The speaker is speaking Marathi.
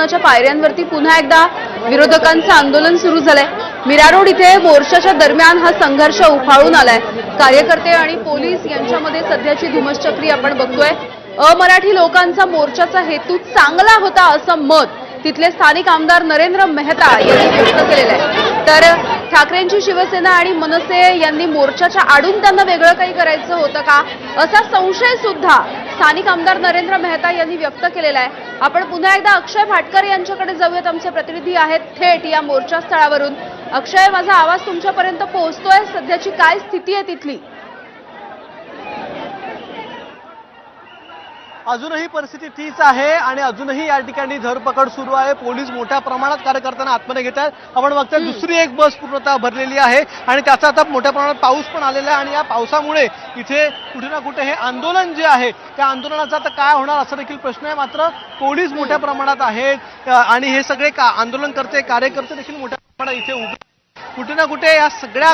राजभवनाच्या पायऱ्यांवरती पुन्हा एकदा विरोधकांचं आंदोलन सुरू झालंय। मीरा रोड इथे मोर्चाच्या दरम्यान हा संघर्ष उफाळून आलाय। कार्यकर्ते आणि पोलीस यांच्यामध्ये सध्याची धुमश्चक्री आपण बघतोय। अमराठी लोकांचा मोर्चाचा हेतू चांगला होता असं मत तिथले स्थानिक आमदार नरेंद्र मेहता यांनी व्यक्त केलेलं आहे। तर ठाकरेंची शिवसेना आणि मनसे यांनी मोर्चाच्या आडून त्यांना वेगळं काही करायचं होतं का असा संशय सुद्धा स्थानिक आमदार नरेंद्र मेहता यांनी व्यक्त केलेला आहे। आपण पुन्हा एकदा अक्षय भाटकर यांच्याकडे जाऊयात। आमचे प्रतिनिधी आहेत थेट या मोर्चा स्थळावरून। अक्षय, माझा आवाज तुमच्यापर्यंत पोहोचतोय? सध्याची काय स्थिती आहे तिथली? अजूनही परिस्थिती तीच आहे आणि अजूनही या ठिकाणी धरपकड सुरू आहे। पोलीस मोठ्या प्रमाणात कार्यकर्त्यांना आतमध्ये घेत आहेत। आपण बघतोय दुसरी एक बस पूर्णतः भरलेली आहे आणि त्याचा आता मोठ्या प्रमाणात पाऊस पण आलेला आहे आणि या पावसामुळे इथे कुठे ना कुठे हे आंदोलन जे आहे त्या आंदोलनाचा आता काय होणार असा देखील प्रश्न आहे। मात्र पोलीस मोठ्या प्रमाणात आहेत आणि हे सगळे आंदोलन करते कार्यकर्ते देखील मोठ्या प्रमाणात इथे उभे कुठे ना कुठे या सगळ्या